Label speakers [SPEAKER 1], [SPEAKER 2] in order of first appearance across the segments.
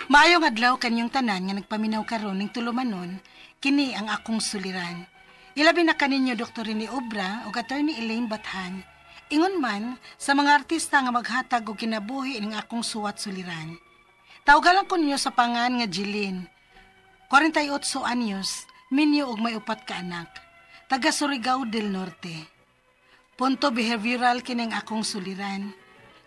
[SPEAKER 1] Maayong adlaw kanyang tanan nga nagpaminaw karon ning tulumanon, kini ang akong suliran. Ilabi na kaninyo Dr. ni Obra o Attorney Elaine Bathan. Ingon man sa mga artista nga maghatag og kinabuhi ning akong suwat suliran. Tawagalan ko ninyo sa pangan nga Jilin. 48 anyos, minyo og may 4 ka anak. Taga Surigao del Norte. Punto behavioral kining akong suliran.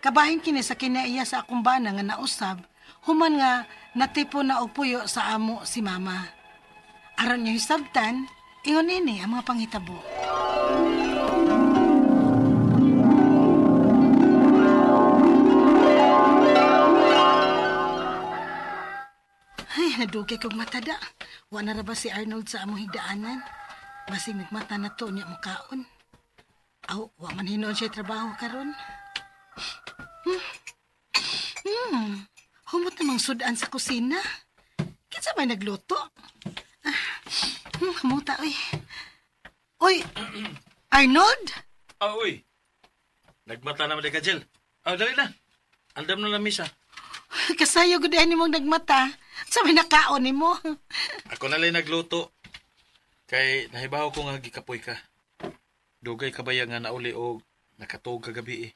[SPEAKER 1] Kabahin kini sa kinaiya sa akong bana nga nausab, human nga natipo na og puyo sa amo si mama. Aron niyo hisabtan, ingon ini ang mga panghitabo. Ay, nadugay kong matada. Wa na ra ba si Arnold sa among higdaanan? Basig nagmata na to niya mukaon. Aw, wa man hinoon siya trabaho karon. Humot namang sudan sa kusina. Kinsa may nagluto? Hamuta, oy. Oy, Arnold?
[SPEAKER 2] Uy. Nagmata naman ka, Jill. Dali na. Andam na lang misa.
[SPEAKER 1] Kasayo gud ani mong nagmata. Sa may nakaon nimo.
[SPEAKER 2] Ako na lang nagluto. Kay nahibaw ko nga gikapoy ka. Dugay ka ba nga nauli o nakatog kagabi eh.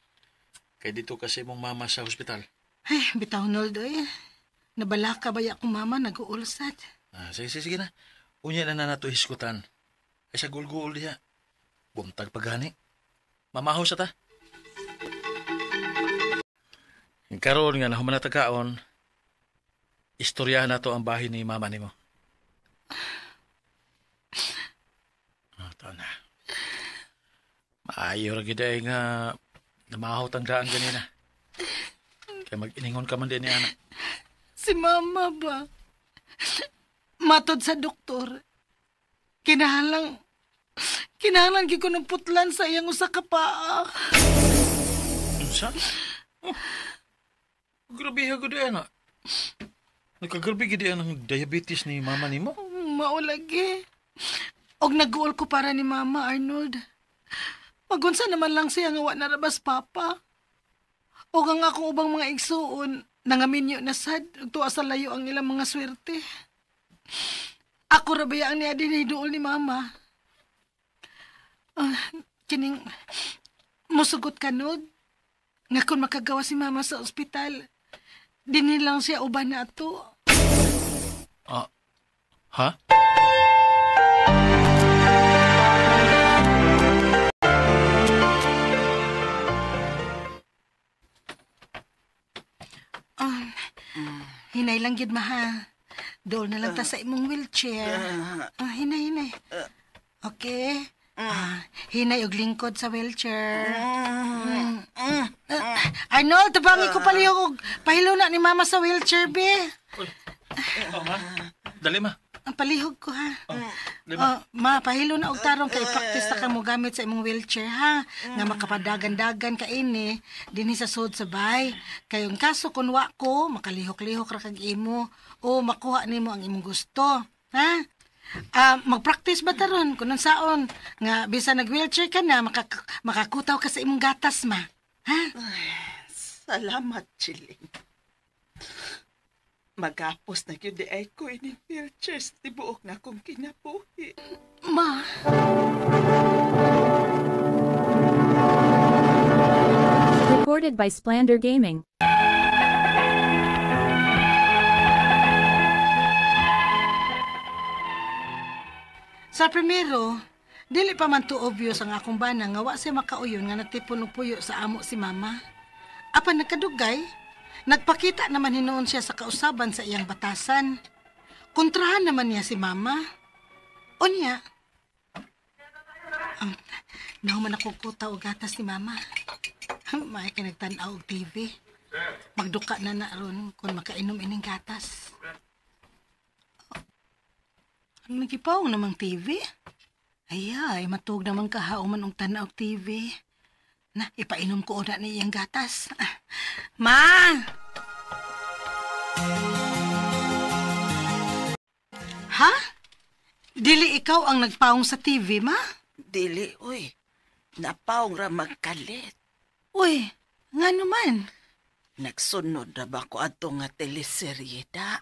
[SPEAKER 2] Kay dito kasi mong mama sa hospital.
[SPEAKER 1] Ay, bitaw Nold, oy. Nabala ka ba akong mama nag-uulsat?
[SPEAKER 2] Sige na. Unya na nato hiskutan. Ay sa gulgul diha. Buntag pagani. Mamahaw sa ta. Karon nga nahuman na tagaon, istoryahan na to ang bahay ni mama nimo. Ito na. Maayo ra gid ay nga namahaw tangdaan ganina. Kaya mag-iningon ka man din ni anak.
[SPEAKER 1] Si mama ba? Matod sa doktor, kinahanglan gyud ko ng putlan sa iyang usa ka paa.
[SPEAKER 2] Unsa? Grabe ha gud ana. Nagkagrabe gid ang diabetes ni mama nimo.
[SPEAKER 1] Mao lagi. Og nag-uol ko para ni mama Arnold. Magunsa naman lang siya nga wa narabas papa. Og ang akong ubang mga igsuon nangaminyo na sad ug tuwa sa layo ang ilang mga swerte. Ako ra bayaan niya din iduol ni mama. Kining musugot kanod nga kung makagawa si mama sa ospital, dini lang siya uban na ato.
[SPEAKER 2] Ha?
[SPEAKER 1] Hinay lang gid maha. Dool na lang ta sa imong wheelchair. Hinay. Okay. Hinay og lingkod sa wheelchair. Arnold, tabangi ko palihog og pahilo na ni mama sa wheelchair, be.
[SPEAKER 2] Ma. Dali ma.
[SPEAKER 1] Ang palihog ko, ha? Ma, pahilo na og tarong kay practice ta ka mo gamit sa imong wheelchair, ha? Nga makapadagan-dagan ka ini, dinhi sa sud sa bay. Kayong kaso kun wa ko, makalihok-lihok ra kag imo o makuha nimo ang imong gusto, ha? Mag-practice ba taron kung saon nga bisan nag-wheelchair ka na makakutaw ka sa imong gatas, ma? Ha?
[SPEAKER 3] Salamat, Chilling. Magapos na yun di ay ko ining wheelchair sa tibuok na kong kinabuhi.
[SPEAKER 1] Ma.
[SPEAKER 4] Recorded by Splander Gaming.
[SPEAKER 1] Sa primero, dili pa man to obvious ang akong bana nga wa siya makauyon nga natipon og puyo sa amo si mama. Apan nagkadugay, nagpakita naman hinuon siya sa kausaban sa iyang batasan. Kontrahan naman niya si mama. Unya, nahuman ako kutaw og gatas ni mama. May kinagtan-aw og TV. Magduka na na ron kung makainom ining gatas. Ang nagipawong namang TV? Ay, matug naman kahauman og tanaw og TV. Na, ipainom ko na ni iyang gatas. Ma! Ha? Dili ikaw ang nagpawong sa TV, ma?
[SPEAKER 3] Dili, uy. Napawang ra magkalit.
[SPEAKER 1] Uy, nga naman.
[SPEAKER 3] Nagsunod na ba ko ato nga teleserye da?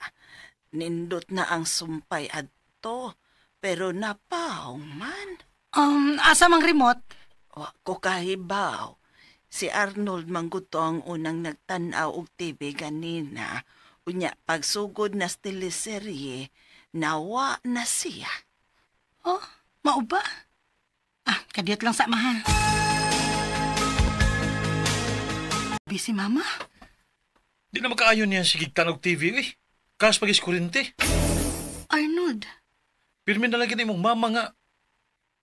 [SPEAKER 3] Nindot na ang sumpay adto, pero napaong man.
[SPEAKER 1] Asa mang remote?
[SPEAKER 3] Wa ko kahibaw. Si Arnold mangguto ang unang nagtanaw og TV ganina. Unya pagsugod na sa teleserye, nawa na siya.
[SPEAKER 1] Oh, mao ba? Kadiyot lang sa mahal. Busy mama?
[SPEAKER 2] Di na makaayon niya sigig tanog TV, eh. Kas pagis kurente.
[SPEAKER 1] Arnold,
[SPEAKER 2] Pirmi na lagi ni mong mama nga.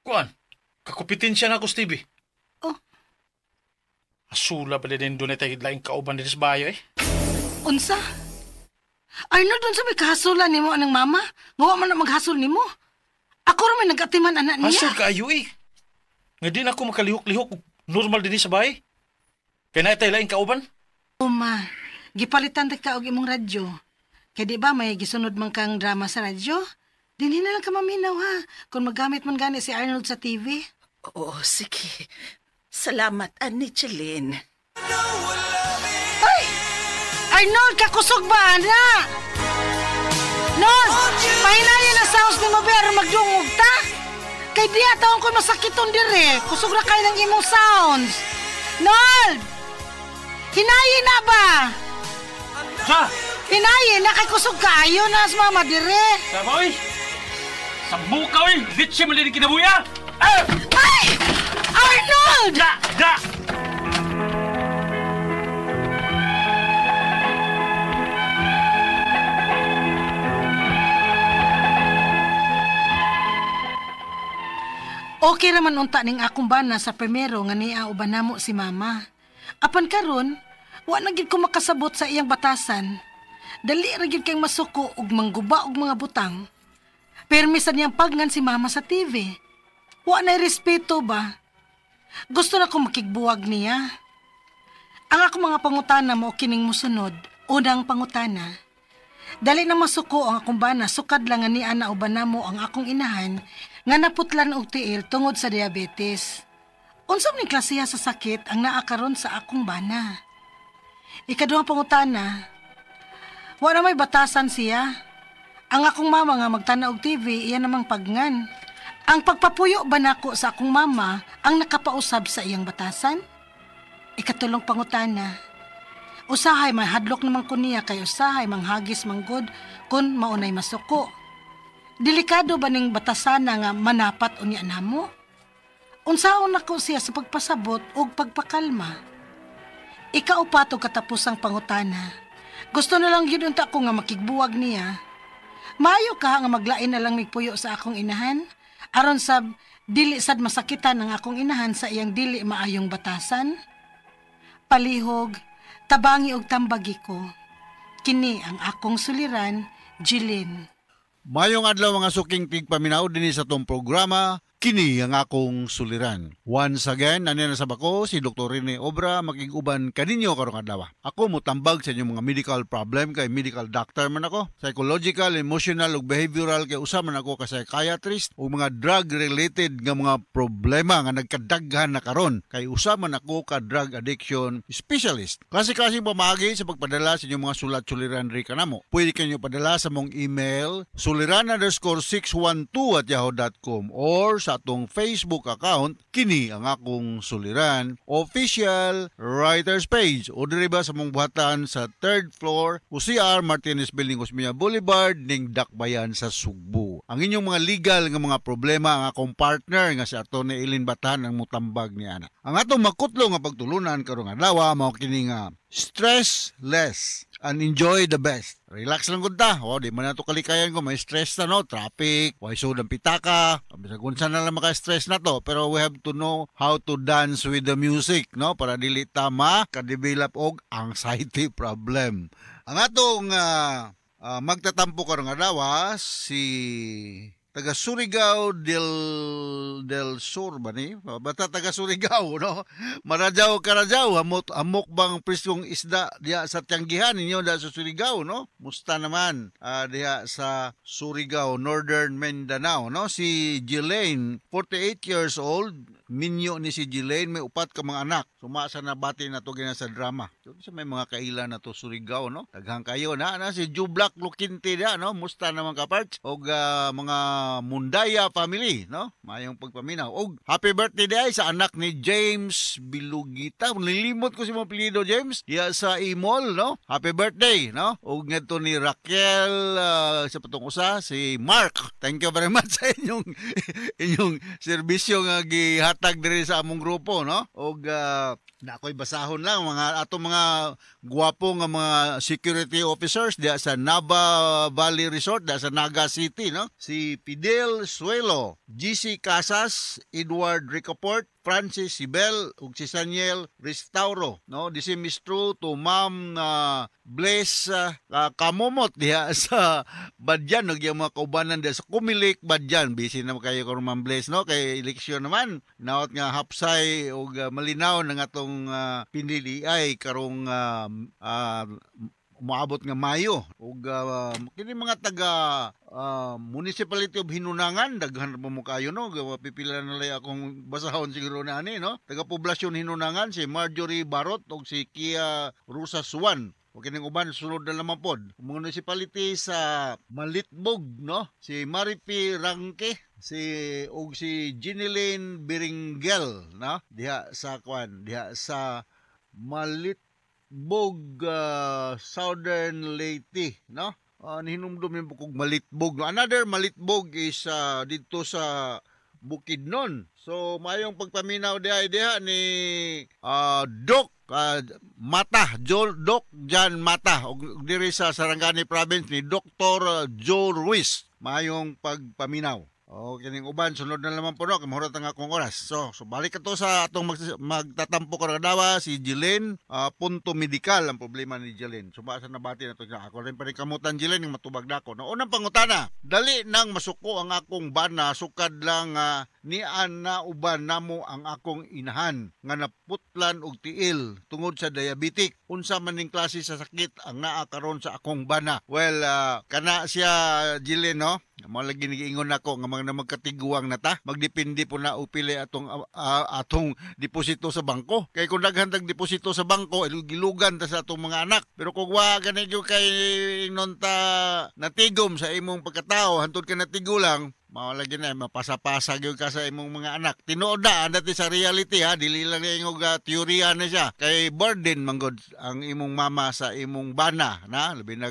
[SPEAKER 2] Kuan, kakupitin siya na ako sa TV.
[SPEAKER 1] Oh.
[SPEAKER 2] Asula pa din doon na tayo laing kauban din sa bayo, eh.
[SPEAKER 1] unsa? Arnold, unsa may kahasulan nimo anang mama? Ngawa man na maghasol nimo. Ako ra may nagatiman anak niya.
[SPEAKER 2] Hasol kaayo, eh. Nga di na ako makalihok-lihok normal din sa bahay. Kaya na tayo laing kauban.
[SPEAKER 1] Uma, gipalitan ta ka og imong radyo. Kay di ba may gisunod man kang drama sa radyo? Dinhi na lang ka maminaw ha, kung magamit man gani si Arnold sa TV.
[SPEAKER 3] Oo, sige. Salamat, Ani Chelin.
[SPEAKER 1] Ay! Arnold, kakusog ba, ana? Nod, mahinayin na sounds ni Mabero magdungog ta? Kay di ataon ko masakiton dire, kusog ra kay ng imong sounds. Nod! Hinayin na ba?
[SPEAKER 2] Ha?
[SPEAKER 1] Hinayin na kay kusog kaayo na sa mama dire.
[SPEAKER 2] Saboy! Sambu ka, eh! Bitsi mo din kinabuya! Ah!
[SPEAKER 1] Ay! Arnold!
[SPEAKER 2] Da! Da!
[SPEAKER 1] Okay raman unta ning akong bana sa primero nga niya uban namo si mama. Apan karon, wa na gid ko makasabot sa iyang batasan. Dali ra gid kay masuko ug mangguba og mga butang. Permi sa niyang pagngan si mama sa TV. Wa na respeto ba? Gusto na ko makigbuwag niya. Ang akong mga pangutana mo kining musunod. Unang pangutana. Dali na masuko ang akong bana, sukad lang nga ni ana uban namo ang akong inahan nga naputlan og tiil tungod sa diabetes. Unsa man klasiya sa sakit ang naa karon sa akong bana? Ikaduhang pangutana. Wa na may batasan siya. Ang akong mama nga magtanaw og TV, iyan namang pagngan. Ang pagpapuyo ba nako sa akong mama ang nakapausab sa iyang batasan? Ikatulong pangutana. Usahay may hadlok naman ko niya kay usahay manghagis manggod kun maunay masuko. Delikado ba ning batasan nga manapat unya namo? Unsaon nako siya sa pagpasabot ug pagpakalma? Ikaupat og katapusang pangutana. Gusto na lang yun unta ko nga makigbuwag niya. Maayo ka nga maglain na lang migpuyo sa akong inahan aron sa dili sad masakitan ang akong inahan sa iyang dili maayong batasan. Palihog, tabangi og tambagi ko. Kini ang akong suliran, Jilin.
[SPEAKER 5] Mayong adlaw mga suking tigpaminaw dinhi sa tong programa, kini ang akong suliran. Once again, na sa bako si Dr. Rene Obra makiguban kaninyo karong adlaw. Ako mutambag sa inyong mga medical problem kay medical doctor man ako. Psychological, emotional ug behavioral kay usa man ako ka psychiatrist ug mga drug related nga mga problema nga nagkadaghan na karon kay usa man ako ka drug addiction specialist. Kasi pamagi sa pagpadala sa inyong mga sulat-suliran ri kanamo. Pwede kanyo padala sa mong email suliran_612@yahoo.com or sa atong Facebook account, kini ang akong suliran, official writers page o diriba sa mong buhatan sa 3rd floor, UCR Martinez Building, Osmeña Boulevard, ning Dakbayan sa Sugbo. Ang inyong mga legal nga mga problema ang akong partner nga si Atty. Eileen Batan ang mutambag ni ana. Ang atong makutlo nga pagtulunan karong adlaw mao kini nga stress less and enjoy the best. Relax lang gud ta. O di man nato kalikayan ko may stress na no, traffic, way sud ang pitaka. Bisag unsa na lang maka-stress na to, pero we have to know how to dance with the music, no, para dili ta ka-develop og anxiety problem. Ang atong magtatampo karong adlaw si taga Surigao del Sur ba ni? Bata taga Surigao, no? Marajaw Karajaw, amok bang preskong isda diha sa Tianggihan ninyo da sa Surigao, no? Musta naman diha sa Surigao, Northern Mindanao, no? Si Jelaine, 48 years old, minyo ni si Jelaine, may upat ka mga anak. Sumasa na bati na to gina sa drama. So, sa may mga kaila na to Surigao, no? Daghang kayo na si Jublak Lukinti da, no? Musta naman ka parts? Og mga Mundaya family, no? Mayong pagpaminaw. Og happy birthday day sa anak ni James Bilugita. Nilimot ko si mga apelyido James. Diya sa Imol, no? Happy birthday, no? Og ngadto ni Raquel sa patong usa si Mark. Thank you very much sa inyong serbisyo nga gihatag diri sa among grupo, no? Og na ako'y basahon lang mga atong mga guwapo nga mga security officers diya sa Nava Valley Resort diya sa Naga City, no? Si Fidel Suelo, GC Casas, Edward Ricaport, Francis Sibel ug si Saniel Restauro, no? The same is true to Ma'am Bless Kamomot diha sa Badyan ug yung mga kaubanan diya sa Kumilik Badyan. Busy na kayo karon Ma'am Bless, no? Kay eleksyon naman naot nga hapsay ug malinaw ng atong pinili ay karong umaabot nga Mayo ug kini mga taga Municipality of Hinunangan daghan pa mo kayo, no? Pipila na lay akong basahon siguro na ani, no? Taga poblasyon Hinunangan si Marjorie Barot ug si Kia Rusa Suwan. O kining uban sunod na lamang pod. Municipality sa Malitbog, no? Si Maripi Rangke, si Ginilene Biringel, no? Diha sa Malitbog, Southern Leyte, no? Nihinumdum yung bukog Malitbog. No? Another Malitbog is dito sa Bukidnon. So mayong pagpaminaw diha ni Doc Doc Jan Mata og diri sa Sarangani Province ni Dr. Joe Ruiz. Mayong pagpaminaw. O kining uban sunod na lamang po, no, kamahurat ang akong oras. So balik ka to sa atong magtatampo karadawa si Jelaine, punto medikal ang problema ni Jelaine. So basa na bati na to siya. Ako rin pa rin kamutan Jelaine ng matubag dako. No, unang pangutana, dali nang masuko ang akong bana sukad lang nian na uban namo ang akong inahan nga naputlan og tiil tungod sa diabetic. Unsa man ning klase sa sakit ang naa karon sa akong bana? Well, kana siya Jelaine, no? Mo lagi nigiingon nako nga mga magkatiguang na ta, magdepende po na upili atong deposito sa bangko. Kay kung daghan tag deposito sa bangko, gilugan ta sa atong mga anak. Pero kung wa gani gyud kay non ta natigom sa imong pagkatao, hantod ka natigulang, mawala gyud na mapasa-pasa gyud ka sa imong mga anak. Tinuod na dati sa reality, ha, dili lang ingog teorya na siya. Kay burden manggod ang imong mama sa imong bana, na labi na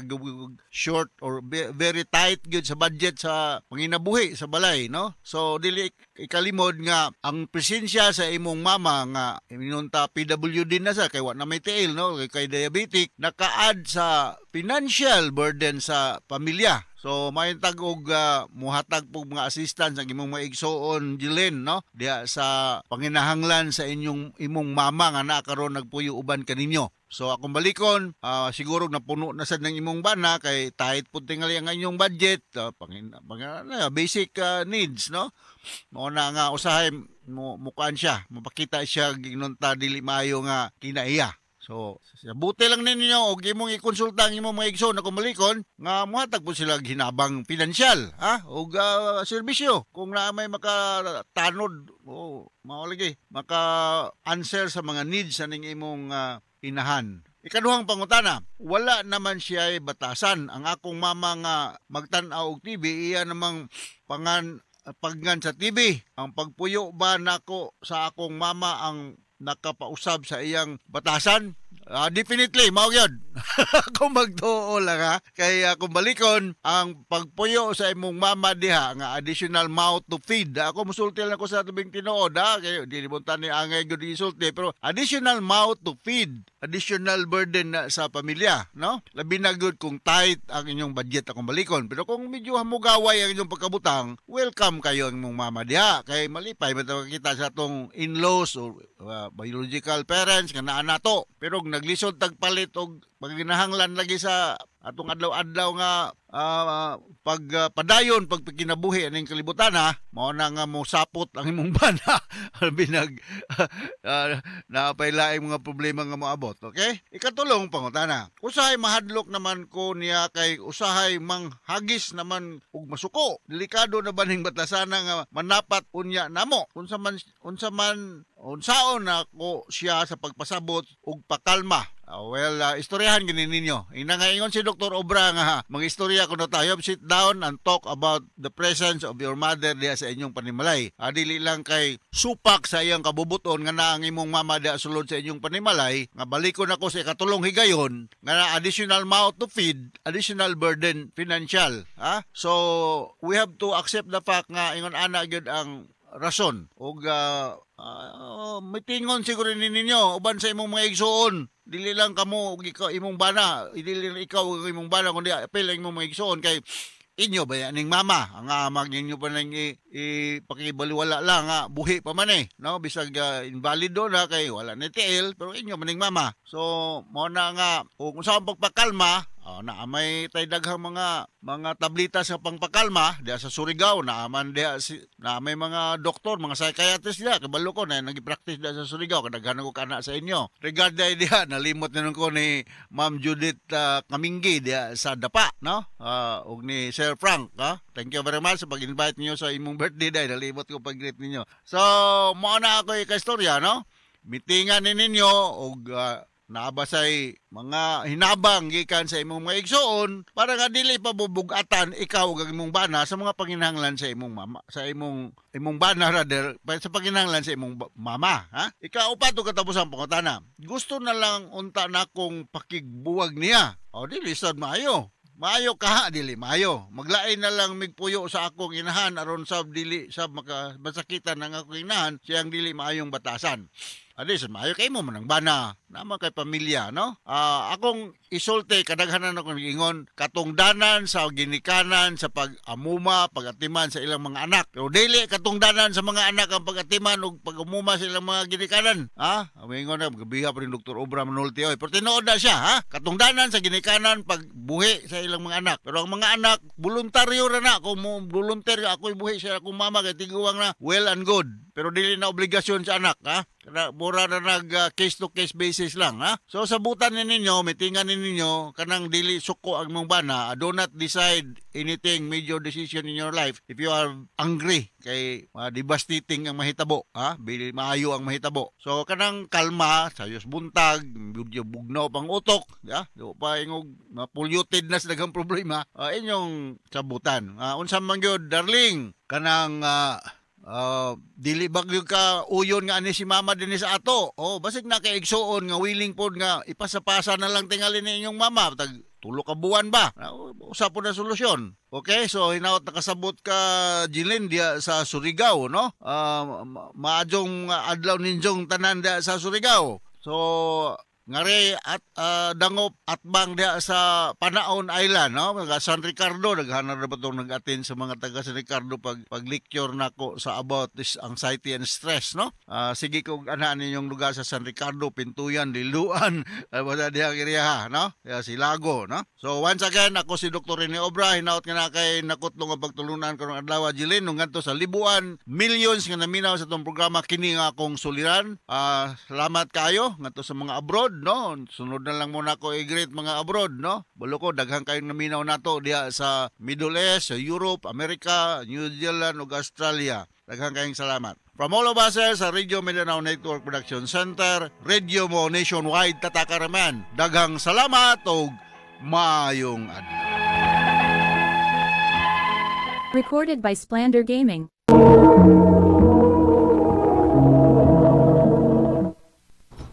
[SPEAKER 5] short or very tight gyud sa budget sa panginabuhi sa balay, no? So dili ikalimod nga ang presensya sa imong mama nga minunta PWD na sa kay wa na may tiil, no? Kay diabetic, naka-add sa financial burden sa pamilya. So may tag-og muhatag pog mga assistance ang imong maigsoon Jelaine, no? Diya sa panginahanglan sa imong mama nga naa karon nagpuyo uban kaninyo. So akong balikon, siguro napuno na sad ng imong bana kay tight pud tingali ang inyong budget, basic needs, no? Mo na nga usahay mukaan siya, mapakita siya ginunta dili maayo nga kinaiya. So, buti lang ninyo og imong ikonsulta ang imong mga igsoon na kumalikon nga muhatag po sila hinabang pinansyal, ha? Og serbisyo kung na may makatanod o mawalagi maka-answer sa mga needs sa ning imong inahan. Ikaduhang pangutana, wala naman siya ay batasan. Ang akong mama nga magtan-aw og TV, iya namang paggan sa TV. Ang pagpuyo ba nako sa akong mama ang nakapausab sa iyang batasan? Definitely, mao gyud. Kung magtuo lang, ha. Kay kung balikon ang pagpuyo sa imong mama diha nga additional mouth to feed. Ako musulti lang ko sa tubing tinuod, ha. Kay dili mo tani angay gyud isulti, pero additional mouth to feed, additional burden na sa pamilya, no? Labi na gyud kung tight ang inyong budget akong balikon. Pero kung medyo hamugaway ang inyong pagkabutang, welcome kayo ang imong mama diha. Kay malipay man kita sa atong in-laws or biological parents nga naa nato. Pero naglisod tagpalit og pagginahanglan lagi sa atong adlaw-adlaw nga pagpadayon pagkinabuhi aning kalibutan mao na nga mo sapot ang imong bana binag napailaing mga problema nga moabot. Okay, ikatulong pangutana, usahay mahadlok naman ko niya kay usahay manghagis naman og masuko, delikado na baning batasana nga manapat unya namo unsaon na ko siya sa pagpasabot og pakalma. Istoryahan gini ninyo. Inangaingon si Dr. Obra nga mga istorya kuno tayo, sit down and talk about the presence of your mother diha sa inyong panimalay. Dili lang kay supak sa iyang kabubuton nga na ang imong mama diha sulod sa inyong panimalay, nga balikon ako sa ikatulong higayon nga na additional mouth to feed, additional burden financial. So we have to accept the fact nga ingon ana gyud ang rason og mitingon siguro ninyo uban sa imong mga igsuon. Dili lang kamo ug ikaw imong bana, dili lang ikaw ug imong bana kundi apil ang imong mga igsuon kay inyo ba ning mama ang amag ninyo pa nang ipakibaliwala lang buhi pa man no, bisag invalido na kay wala ni tiil pero inyo maning mama. So mo na nga kung saan pagpakalma na may tay daghang mga tablita sa pangpakalma diha sa Surigao, naaman diha na may mga doktor, mga psychiatrist diha kabalo ko na nagi-practice diha sa Surigao, kadaghan ko kana sa inyo. Regard diha nalimot na ko ni Ma'am Judith Kaminggi diha sa Dapa, no? Ug ni Sir Frank, thank you very much sa pag-invite niyo sa imong birthday day, nalimot ko pag-greet ninyo. So mo na ako ikastorya, no? Mitingan ninyo og naabasay mga hinabang gikan sa imong mga igsuon para nga dili pa bubugatan ikaw ug imong bana sa mga panginahanglan sa imong mama, sa imong bana rather sa panginahanglan sa imong mama. Ikaw pa to katapos ang pangutana. Gusto na lang unta na kong pakigbuwag niya. Dili sad maayo. Maayo ka dili maayo. Maglain na lang migpuyo sa akong inahan aron sab dili sab masakitan ang akong inahan siyang dili maayong batasan. Adis, maayo kay mo manang bana, naman kay pamilya, no? Akong isulti, kadaghanan ako ingon, katungdanan sa ginikanan, sa pag-amuma, pag-atiman sa ilang mga anak. Pero dili, katungdanan sa mga anak ang pag-atiman o pag-amuma sa ilang mga ginikanan. Ingon na, magabiha pa rin Dr. Obra Manolti. Pero tinood na siya, katungdanan sa ginikanan, pagbuhi sa ilang mga anak. Pero ang mga anak, voluntaryo na. Kung voluntaryo, ako'y buhi sa akong mama, kay tiguang na, well and good. Pero dili na obligasyon sa anak, mura na case to case basis lang, So sabutan ninyo, mitingan ninyo kanang dili suko ang mong bana. Do not decide anything major decision in your life if you are angry kay devastating ang mahitabo, Bili maayo ang mahitabo. So kanang kalma, sayos buntag, bugnaw pang utok, do pa ingog polluted na sa daghang problema. Inyong sabutan. Unsa man gyud darling, kanang dili bagyo ka uyon nga ani si mama dinhi sa ato. Basig na kay igsuon nga willing pod nga ipasapasa na lang tingali ni inyong mama tag 3 ka buwan ba. Usa po na solusyon. Okay, so hinaot nakasabot ka Jilin dia sa Surigao, no? Maadjong adlaw ninjong tanan dia sa Surigao. So ngari at dangop atbang diha sa Panaon Island, no? Mga San Ricardo, daghan na ba itong nag-attend sa mga taga San Ricardo pag lecture nako sa about this anxiety and stress, no? Sige kung anaan ninyong lugar sa San Ricardo, Pintuyan, Liluan, wala diha kiriya, no? Si Lago, no? So once again, ako si Dr. Rene Obra, hinaot nga na kay nakutlong ang pagtulunan karong adlaw Jilin, nung ngadto sa libuan, millions nga naminaw sa itong programa kini nga akong suliran. Salamat kayo ngadto sa mga abroad, no? Sunod na lang muna ko i-greet mga abroad, no? Balo ko daghang kayong naminaw nato diha sa Middle East, sa Europe, America, New Zealand ug Australia. Daghang kayong salamat. From all of us sa Radio Mindanao Network Production Center, Radio Mo Nationwide Tatakaraman. Daghang salamat ug maayong adlaw.
[SPEAKER 4] Recorded by Splander Gaming.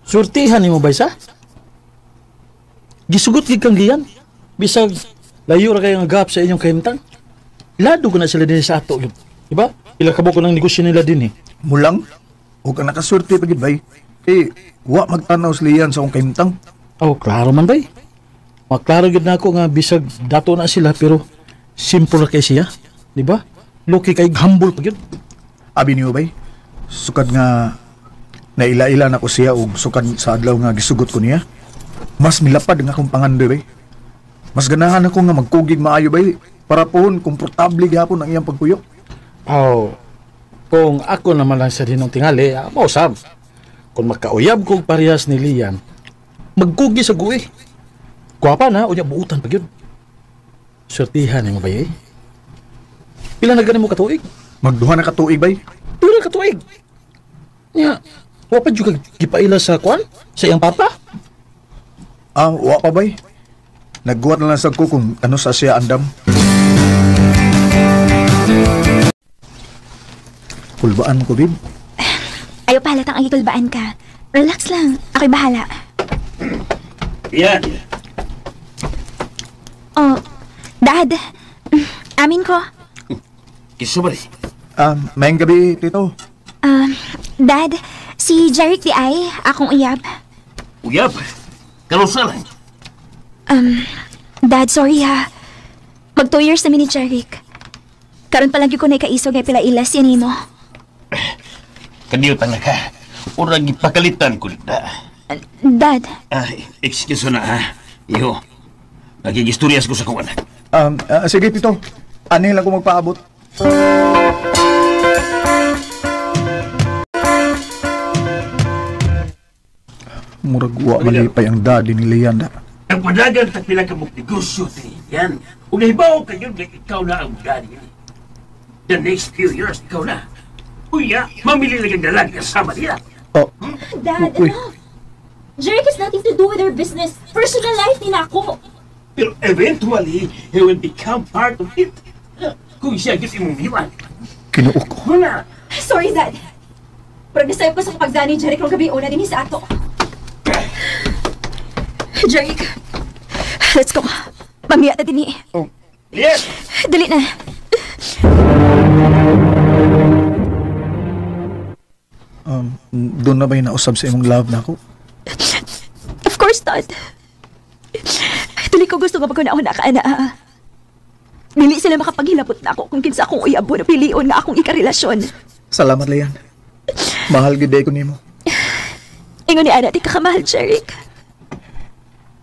[SPEAKER 2] Surtihan nimo ba isa? Gisugot gid kang giyan. Bisag layo ra kay nga gap sa inyong kahimtang. Lado ko na sila din sa ato. Diba? Ila kabo ko ng negosyo nila din
[SPEAKER 6] Mulang? O ka nakasurti pagid bay? Wa magtanaw sa liyan sa akong kahimtang.
[SPEAKER 2] Klaro man bay. Maklaro gid na ako nga bisag dato na sila pero simple ra kay siya. Diba? Loki kay humble pagid.
[SPEAKER 6] Abi niyo bay? Sukad nga naila-ila na ko siya og sukad sa adlaw nga gisugot ko niya. Mas milapad ang akong pangandoy bay. Mas ganahan ako nga magkugig maayo bay para pohon komportable gyapon ang iyang pagpuyo.
[SPEAKER 2] Oh, kung ako naman lang sa dinong tingali, mausab. Kung makauyab kong parehas ni Lian, magkugi sa guwi. Kuwapa na, unya buutan pag yun. Swertihan yung bayay. Pila na ganin mo katuig?
[SPEAKER 6] Magduha na katuig bay.
[SPEAKER 2] Pila katuig? Nya, wapa juga gipaila sa kwan? Sa iyang papa?
[SPEAKER 6] Wa pa bay. Nagguwat na lang sa ko kung ano sa siya andam. Kulbaan ko, Bib.
[SPEAKER 7] Ayaw pa halatang ang ikulbaan ka. Relax lang. Ako'y bahala.
[SPEAKER 8] Yan.
[SPEAKER 7] Oh, Dad. Amin ko.
[SPEAKER 8] Kiso ba rin?
[SPEAKER 6] Mayang gabi, Tito.
[SPEAKER 7] Dad, si Jeric di ay akong uyab.
[SPEAKER 8] Uyab. Kalusa lang.
[SPEAKER 7] Dad, sorry ha. Mag 2 years na ni Jeric. Karon pa lang yung ko na ikaisog ay pila ilas yan mo.
[SPEAKER 8] Kaniyot na ka. Urang ipakalitan ko na.
[SPEAKER 7] Dad,
[SPEAKER 8] Ay, excuse na ha. Iho. Nagigistoryas ko sa kong anak.
[SPEAKER 6] Sige, Tito. Ano lang ko magpaabot? Murag wa malipay ang daddy ni Leanda.
[SPEAKER 8] Ang padagan sa pila ka mong negosyo, yan. Kung nahibaw ka yun, na ikaw na ang daddy. The next few years, ikaw na. Kuya, mamili lang ang lalaki kasama nila.
[SPEAKER 6] Oh,
[SPEAKER 7] Dad,
[SPEAKER 6] uy.
[SPEAKER 7] Jeric has nothing to do with our business. Personal life ni ako.
[SPEAKER 8] Pero eventually, he will become part of it. Kung siya gusto mong iwan.
[SPEAKER 6] Kinuok ko.
[SPEAKER 8] Wala.
[SPEAKER 7] Sorry, Dad. Pero nasayap ko sa kapagdaan ni Jeric nung gabi una din sa ato. Jeric, let's go. Mamaya na din
[SPEAKER 8] Yes!
[SPEAKER 7] Dali na.
[SPEAKER 6] Doon na ba yung nausab sa imong love na ako?
[SPEAKER 7] Of course, Dad. Dali ko gusto nga pagkunahon na ka, ana. Dili sila makapaghilapot na ako kung kinsa akong uyabo na pilion nga akong ikarelasyon.
[SPEAKER 6] Salamat, Leon. Mahal gid ko nimo.
[SPEAKER 7] Ingon ni Ana, di ka kamahal, Jeric.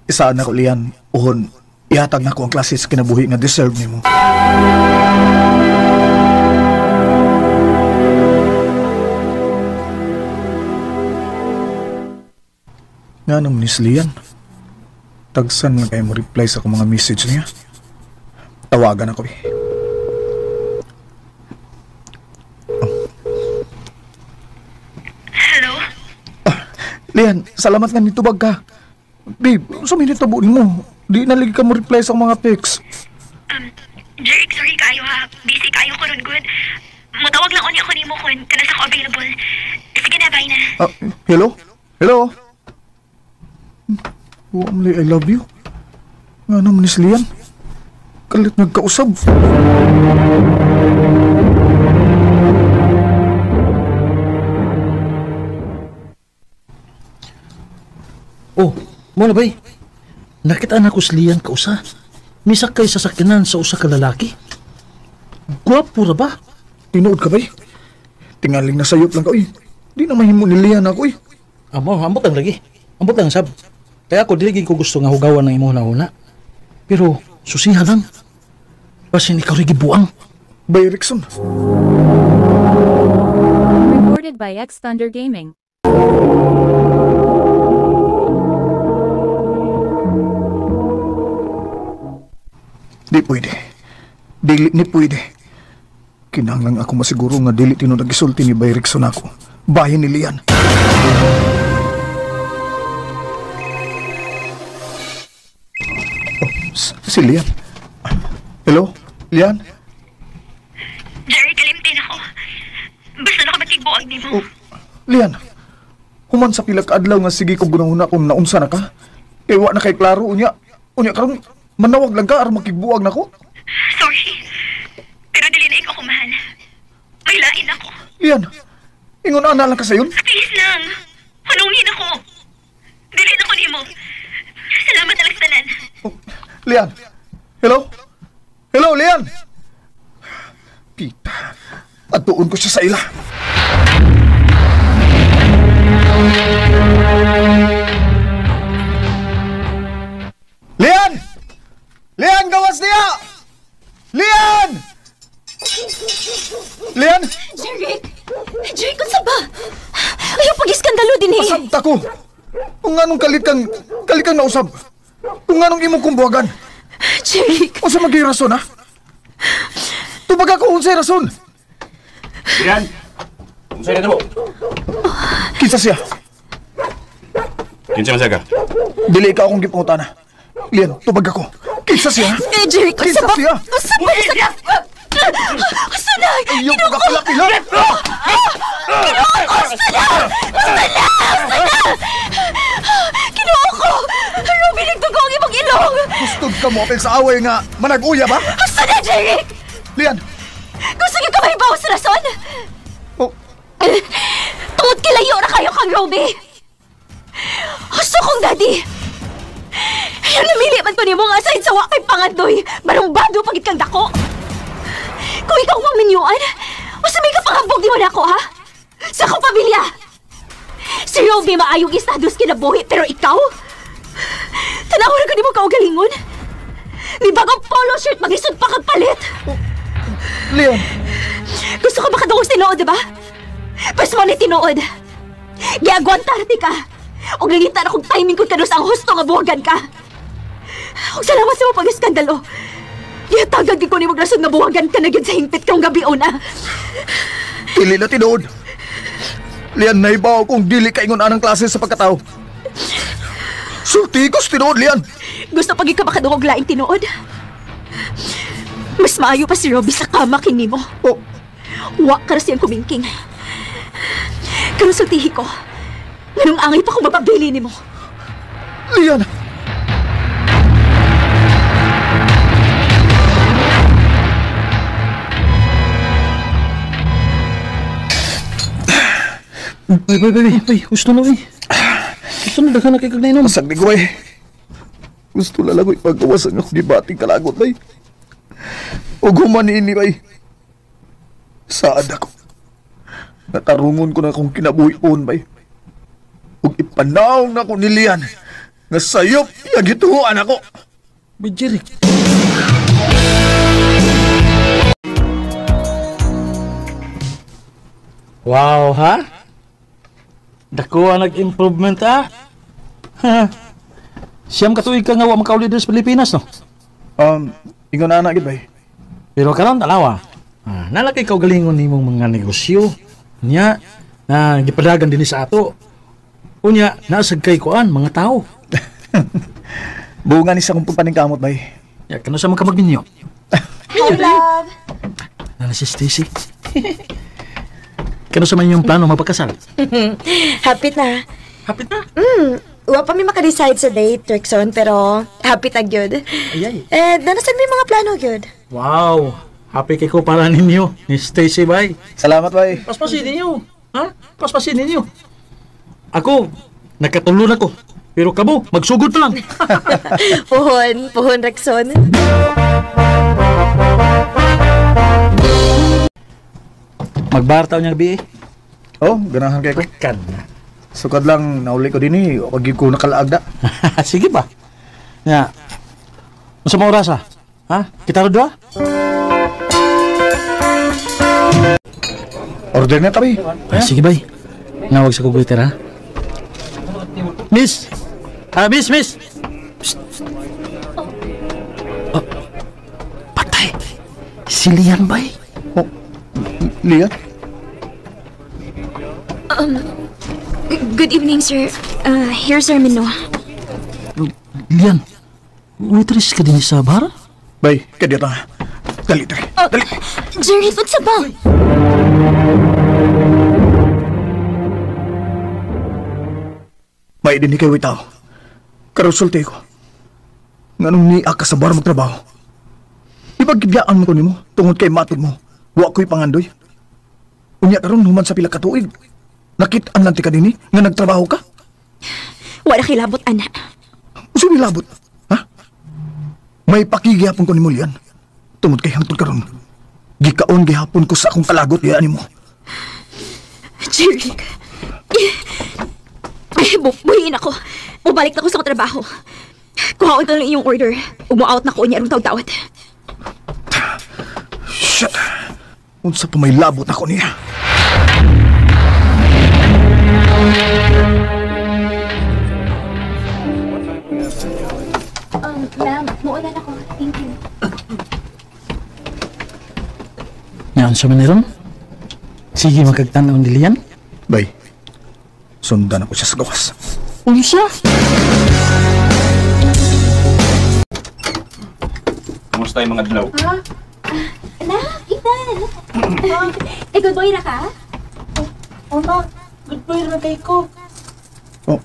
[SPEAKER 6] Isaan ako, Leon. Uhon, ihatag na ko ang klase sa kinabuhi nga deserve nimo. Nga naman ni Leon. Tagsan lang kayo mo reply sa akong mga message niya. Tawagan ako,
[SPEAKER 7] Hello?
[SPEAKER 6] Leon, salamat nga nitubag ka. Babe, sa minitabuin mo. Di nalig ka mo reply sa mga text.
[SPEAKER 7] Jeric, sorry kayo ha. Busy kayo ko ron, good. Mutawag lang ako ni mo kung kanas ako available. Sige na, bye na.
[SPEAKER 6] Hello? Hello? Wamli, I love you. Nga naman ni Leon. Kalit nagkausab.
[SPEAKER 2] Oh, mo na bay. Nakita na ko si Lian kausa. Misakay sa sakinan sa usa ka lalaki. Gwapo ra ba?
[SPEAKER 6] Tinuod ka ba? Tingaling na sayop lang ka, uy. Di na mahimo ni Leon ako, uy.
[SPEAKER 2] Ambot lang lagi. Ambot lang sab. Kaya ako dili ko gusto nga hugawan ng imong huna. Pero susiha lang. Basin ikaw rin gibuang.
[SPEAKER 6] Bay Rickson.
[SPEAKER 4] Recorded by X Thunder Gaming.
[SPEAKER 6] Di pwede. Dili ni pwede. Kinahanglan ako masiguro nga dili tino nagisulti ni Bay Rickson ako. Bahin ni Leon. Si Leon. Hello? Leon?
[SPEAKER 7] Jerry, kalimtin ako. Basta na ka matigbuag ni mo.
[SPEAKER 6] Leon, human sa pila ka adlaw nga sige ko gunahuna kung naunsa na ka. Kaya wa na kay klaro unya. Unya karon manawag lang ka aron makigbuwag nako.
[SPEAKER 7] Sorry. Pero dili na ikaw kumahal. May lain ako.
[SPEAKER 6] Leon, ingon ana lang ka sayon.
[SPEAKER 7] Please lang. Hulungin ako. Dili na ko ni mo. Salamat na lang sa tanan.
[SPEAKER 6] Leon, hello? Hello, Leon! Kita, atuon ko siya sa ila. Pasabta ko. Kung anong kalit kang nausab. Kung anong imong kumbuhagan.
[SPEAKER 7] Jeric,
[SPEAKER 6] O sa maging rason, ha? Tubag ako unsay rason.
[SPEAKER 8] Yan. Sa'yo na mo.
[SPEAKER 6] Kinsa siya?
[SPEAKER 8] Kinsa man ka?
[SPEAKER 6] Dili ka akong gipungutan, ha? Lian, tubag ako. Kinsa siya?
[SPEAKER 7] Jeric,
[SPEAKER 6] Kinsa siya?
[SPEAKER 7] Usa na!
[SPEAKER 6] Ayaw ko kakalapila!
[SPEAKER 7] Kinuha ko! Ruby, nagdugo ang ibang ilong!
[SPEAKER 6] Gustod ka mo apil sa away nga manag-uya ba?
[SPEAKER 7] Usa na, Jeric!
[SPEAKER 6] Lian!
[SPEAKER 7] Gusto niyo ka may bawas sa rason?
[SPEAKER 6] Oh,
[SPEAKER 7] Tungod kilayo na kayo kang Ruby! Gusto kong daddy! Yung namili man ko ni mo nga sa insawa kay Pangandoy, barumbado pagit kang dako! Kung ikaw ang minyuan, masamay ka pangambog di mo na ako, ha? Sa akong pamilya! Si Ruby maayong estados kinabuhi, pero ikaw? Tanawin ko di mo kaugalingon? Ni bagong polo shirt mag-isod pa kang palit!
[SPEAKER 6] Lian!
[SPEAKER 7] Gusto ko makadungos tinuod, diba? Pas mo ni tinuod. Giagwantarte ka. O nangita na kong timing ko kanus ang husto nga buhagan ka. Og salamat sa mo pag-iskandalo. Ihatagag di ko ni magrason nga buhagan ka na gyud sa hingpit kang gabi una.
[SPEAKER 6] Dili na tinuod. Lian, naibaw kung dili ka ingon anang klase sa pagkatao. Sultikos tinuod, Lian!
[SPEAKER 7] Gusto pag ikaw makadungog laing tinuod. Mas maayo pa si Robbie sa kama kini mo.
[SPEAKER 6] Oh,
[SPEAKER 7] Wa ka na siyang kumingking. Pero sultihi ko, nganong angay pa kung mapabili ni mo.
[SPEAKER 6] Lian!
[SPEAKER 2] Bay, gusto na, bay. Gusto na, daghan na kay kagnainom.
[SPEAKER 6] Masag ni ko, Gusto lalagoy paggawas ang ako gibating kalagot, bay. O gumanini, bay. Saad ako. Natarungon ko na akong kinabuhion, bay. Ug ipanaw na ko ni Lian. Nga sayop, yagituhuan ako.
[SPEAKER 2] Bay, Jeric. Wow, ha? Dako ang nag-improvement, ha? Siyam katuig ka nga wa makauli dito sa Pilipinas, no?
[SPEAKER 6] Ingon na anak, bay.
[SPEAKER 2] Pero karon talawa. Nalaki ikaw galingon nimong mga negosyo. Nya, na gipadagan din sa ato. Unya, naasag kay kuan, mga tao.
[SPEAKER 6] Buungan isa kong pagpaningkamot, bay.
[SPEAKER 2] Ya, kano sa mga magminyo?
[SPEAKER 7] Hi, love!
[SPEAKER 2] Nana si Stacy. Kano sa man yung plano magpakasal?
[SPEAKER 9] Hapit na.
[SPEAKER 2] Hapit na.
[SPEAKER 9] Wa pa mi maka-decide sa date, Rickson, pero hapit na gyud.
[SPEAKER 2] Ayay.
[SPEAKER 9] Danasan mi mga plano gyud.
[SPEAKER 2] Wow. Happy kay ko para ninyo, ni Stacy, bay.
[SPEAKER 6] Salamat, bay.
[SPEAKER 2] Paspasin ninyo. Ha? Paspasin ninyo. Ako, nagkatulon ako. Pero kamo, magsugod pa lang.
[SPEAKER 9] Puhon, Rickson.
[SPEAKER 2] Magbartaw niya gabi eh.
[SPEAKER 6] Oh, ganahan kay ko.
[SPEAKER 2] Kan na.
[SPEAKER 6] Sukad lang, nauli ko din wag ko nakalaagda.
[SPEAKER 2] Sige ba? Ya. Unsa mo oras ah? Ha? Kita ro dua?
[SPEAKER 6] Order na tabi.
[SPEAKER 2] Sige bay. Nawag sa kuguiter ha. Miss! Miss! Psst. Oh. Patay! Si Lian bay.
[SPEAKER 6] Oh, Lian?
[SPEAKER 7] Good evening, sir. Here's our menu.
[SPEAKER 2] Lian, waitress ka din sa bar?
[SPEAKER 6] Bay, kaya ta. Dali, dali. Dali.
[SPEAKER 7] Jerry, what's ba?
[SPEAKER 6] May din ni kayo itaw. Karusulti ko. Nganong ni ka sa bar magtrabaho. Ipagbiyaan mo ko nimo tungod kay matod mo. Wa ko'y pangandoy. Unya karon human sa pila ka tuig. Nakit-an lang ti ka dini nga nagtrabaho ka?
[SPEAKER 7] Wala kilabot, anak.
[SPEAKER 6] Usa milabot. Ha? May pakigihapon ko nimo Lian. Tungod kay hangtod karon. Gikaon gihapon ko sa akong kalagot diyan nimo.
[SPEAKER 7] Jerry. Buhiin ako. Mubalik na ko sa trabaho. Kuhaon ka lang iyong order. Umu-out na ko niya arong tawad.
[SPEAKER 6] Shit. Unsa pa may labot ako niya.
[SPEAKER 2] Unsa man ni ron? Sige magkagtanaw ni Lian.
[SPEAKER 6] Bay, sundan ako siya sa gawas.
[SPEAKER 2] Unsa?
[SPEAKER 10] Kumusta yung mga dilaw?
[SPEAKER 7] Anak, Ethan! Good boy na ka?
[SPEAKER 1] Oma, good boy na kay ko.
[SPEAKER 6] Oh,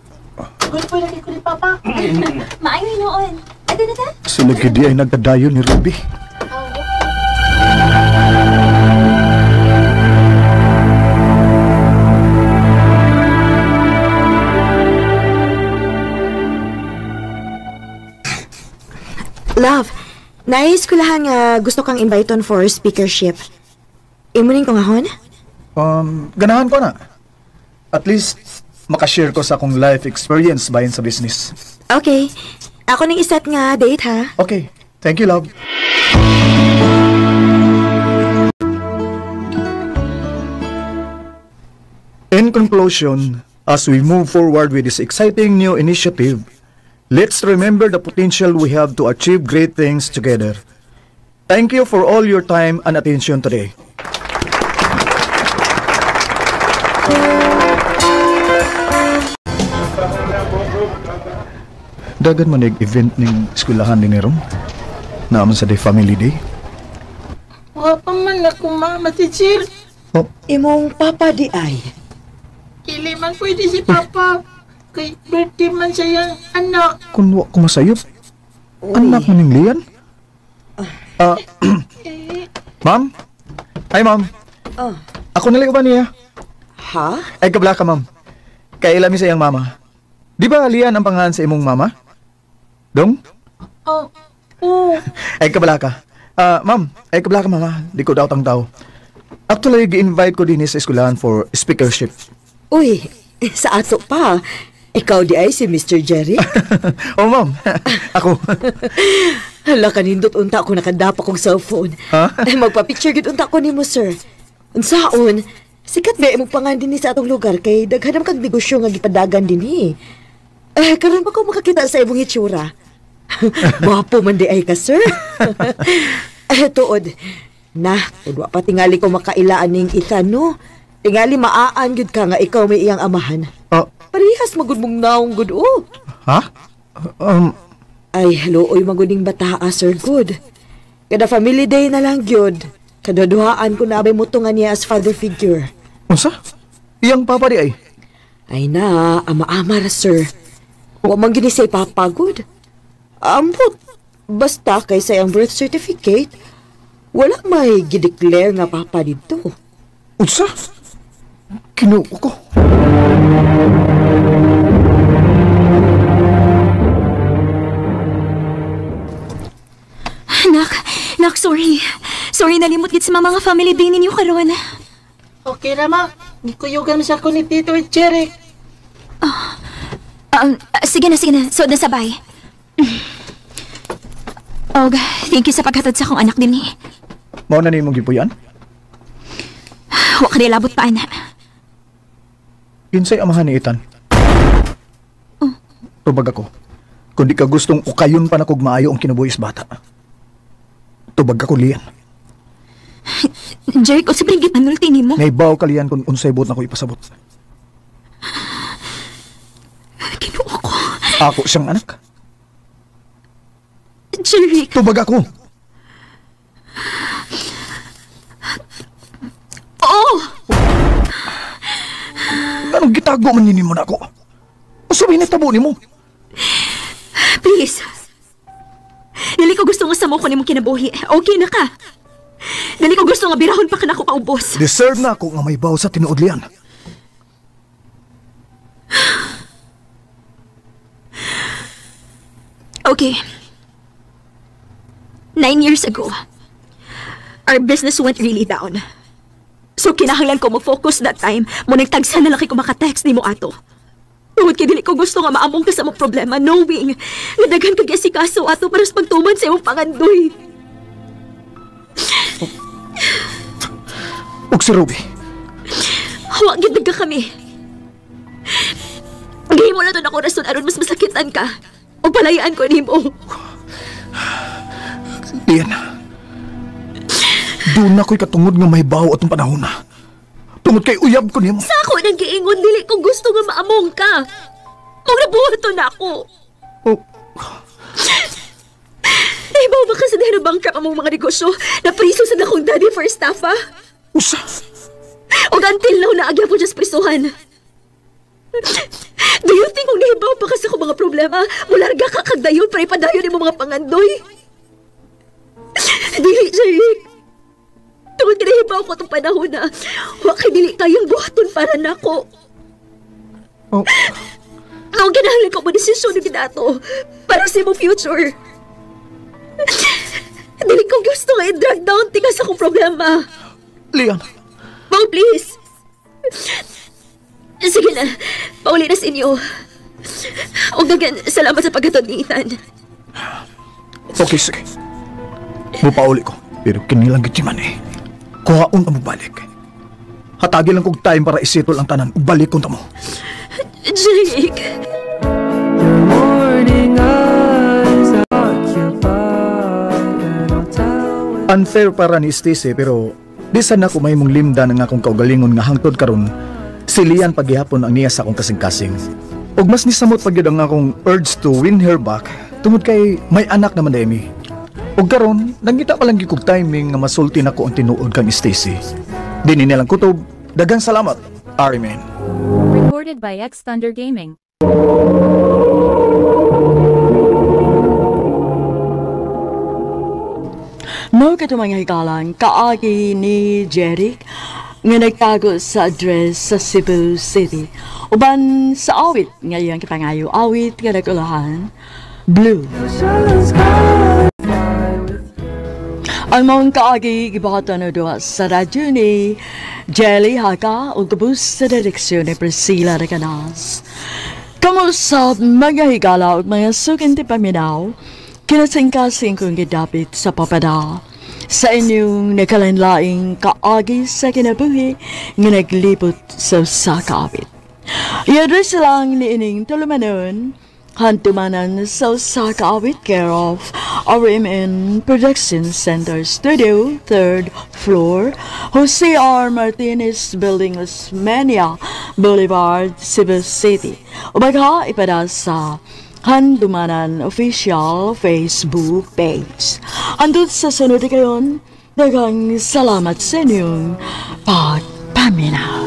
[SPEAKER 1] Good boy na kay ko ni Papa.
[SPEAKER 7] Maayo noon. Ado na ta?
[SPEAKER 6] sila gidi ay nagkadayo ni Ruby.
[SPEAKER 9] Love, naiskulahan nga gusto kang invite on for speakership. Imunin ko nga hon?
[SPEAKER 6] Ganahan ko na. At least, makashare ko sa akong life experience bayan sa business.
[SPEAKER 9] Okay. Ako nang iset nga date ha.
[SPEAKER 6] Okay, thank you, love. In conclusion, as we move forward with this exciting new initiative, let's remember the potential we have to achieve great things together. Thank you for all your time and attention today. Dagan man event ning eskwelahan ni Ron. Naaman sa day family day.
[SPEAKER 1] Wa pa man ako mama, teacher.
[SPEAKER 9] Imong papa di ay.
[SPEAKER 1] Dili man pwede si Papa. Kay birthday man siya yung anak.
[SPEAKER 6] Kunwa ko masayop. Anak mo ning Lian? Ma'am? Hi, ma'am.
[SPEAKER 9] Oh.
[SPEAKER 6] Ako nalay ba niya?
[SPEAKER 9] Ha?
[SPEAKER 6] Ay, kabla ka, ma'am. Kailami sa iyang mama. Di ba Lian ang pangalan sa imong mama? Dong?
[SPEAKER 1] Oh. Oh.
[SPEAKER 6] Ay, kabla ka. Ma'am, ay kabla ka, mama. Di ko daw tang tao. Actually, gi-invite ko din sa eskwelahan for speakership.
[SPEAKER 9] Uy, sa ato pa. Ikaw di ay si Mr. Jerry?
[SPEAKER 6] Oh, ma'am. Ako.
[SPEAKER 9] Hala, kanindot unta ko nakadapa kong cellphone.
[SPEAKER 6] Ha?
[SPEAKER 9] Ay, magpa-picture gid unta ko nimo, sir. Unsaon, sikat ba imong pangan din sa atong lugar kay daghanam kag negosyo nga gipadagan dinhi. Karon pa ko makakita sa imong itsura. Wapo man di ay ka, sir. Tuod. Na, udwa pa tingali ko makailaan ning Ethan, no? Tingali maaan gud ka nga ikaw may iyang amahan. Parihas magud mong naong gud, oh.
[SPEAKER 6] Ha?
[SPEAKER 9] Ay, hello, oy maguding bataa, sir, good. Kada family day na lang, gyud. Kadaduhaan ko na abay mutungan niya as father figure.
[SPEAKER 6] Unsa? Iyang papa di ay?
[SPEAKER 9] Ay na, ama-ama ra, sir. Wa man gini say papa, good. Ambot, basta kay sa iyang birth certificate, wala may gideclare nga papa dito.
[SPEAKER 6] Unsa? Kinuo ko.
[SPEAKER 7] Nak, sorry. Sorry nalimot gid sa mga family day ninyo karon.
[SPEAKER 1] Okay ra, ma. Gikuyugan siya ko ni Tito at Jerry.
[SPEAKER 7] Sige na. So, nasabay. Og, thank you sa paghatod sa akong anak din eh.
[SPEAKER 6] Mao na nimong gipuyan?
[SPEAKER 7] Wa ka nilabot pa, anak.
[SPEAKER 6] Kinsay amahan ni Ethan? Tubag ako. Kung di ka gustong ukayon pa na kog maayo ang kinabuhis bata. Tubag ako, Lian.
[SPEAKER 7] Jerry, kung sabihin gipanulti ni mo.
[SPEAKER 6] Naibaw ka, Lian, kung unsay buot na ko ipasabot.
[SPEAKER 7] Kinuha ko.
[SPEAKER 6] Ako siyang anak.
[SPEAKER 7] Jerry.
[SPEAKER 6] Tubag ako.
[SPEAKER 7] Oh!
[SPEAKER 6] Anong gitago man nini mo na ako? Sabihin na tabo ni mo.
[SPEAKER 7] Please. Dali ko gusto nga sa mo ko ni mong kinabuhi. Okay na ka. Dali ko gusto nga birahon pa ka na ako paubos.
[SPEAKER 6] Deserve na ako nga may baw sa tinuod, Lian.
[SPEAKER 7] Okay. 9 years ago, our business went really down. So kinahanglan ko mag-focus that time, mo nagtagsa na laki ko makatext ni mo ato. Tungod kay dili ko gusto nga maamong ka sa mong problema, knowing nga daghan kag asikaso ato para sa pagtuman sa imong pangandoy.
[SPEAKER 6] Ug si Ruby.
[SPEAKER 7] Wa gid ka kami. Gihimo na to na ko rason aron mas masakitan ka. O palayaan ko nimo.
[SPEAKER 6] Lian. Doon na ko'y katungod nga may baho atong panahon na. Tungod kay uyab ko nimo.
[SPEAKER 7] Sa ako nang giingon, dili kong gusto nga maamong ka. Kung nabuhato na ako.
[SPEAKER 6] Oh,
[SPEAKER 7] Nahibaw ba ka sa dahil bankrupt among mga negosyo na priso sa dakong daddy for staff, ha?
[SPEAKER 6] usa.
[SPEAKER 7] O until now, naagya po dyan sa prisuhan. Do you think kung nahibaw pa kasi ko mga problema, mularga ka kagdayon para ipadayon ni mo mga pangandoy? Dili, Jeric. Tungod kinahibaw ko itong panahon na wakay dili kayang buhaton para nako.
[SPEAKER 6] Oh,
[SPEAKER 7] Ang kinahanglan ko mo desisyon na ginato para sa imong future. Dili ko gusto nga i-drag down tigas akong problema.
[SPEAKER 6] Lian.
[SPEAKER 7] Mau, please. Sige na, pauli na sa inyo. O gagan, salamat sa pagkatod ni Ethan.
[SPEAKER 6] Okay, sige. Mupauli ko. Pero kinilang gityaman eh. Kuhaon ka mo balik. Hatagi lang kong time para isitol ang tanan. Balik ko mo.
[SPEAKER 7] Jake.
[SPEAKER 6] Unfair para ni Stacy pero di sana ko may mong limda ng akong kaugalingon nga hangtod karon si Lian paghihapon ang niya sa akong kasing-kasing. Ug mas nisamot pagyud ang akong urge to win her back tungod kay may anak naman Demi. Ug karon nangita pa lang gyud timing nga masulti nako ang tinuod kang Stacy. Dinhi nilang kutob. Daghang salamat. Arimen.
[SPEAKER 4] Recorded by X Thunder Gaming.
[SPEAKER 11] Mao kato mga hikalan, kaagi ni Jeric nga nagtago sa address sa Cebu City. Uban sa awit ngayong kipangayo awit nga nagulahan, Blue. Ang mga kaagi gibahatan na doon sa radyo ni Jelly Haka o kabus sa direksyon ni Priscilla Recanas. Kamusta mga higala at mga sukinti paminaw, kinasingkasing kong gidapit sa papada sa inyong nakalanlaing kaagi sa kinabuhi nga naglipot sa sakawit. I-address lang ni ining tulumanon, hantumanan sa sakawit care of RMN Production Center Studio, 3rd floor, Jose R. Martinez Building, Osmeña Boulevard, Cebu City. Ubagha ipada sa Handumanan Official Facebook page. Andun sa sunod kayon, daghang salamat sa inyong pagpaminaw.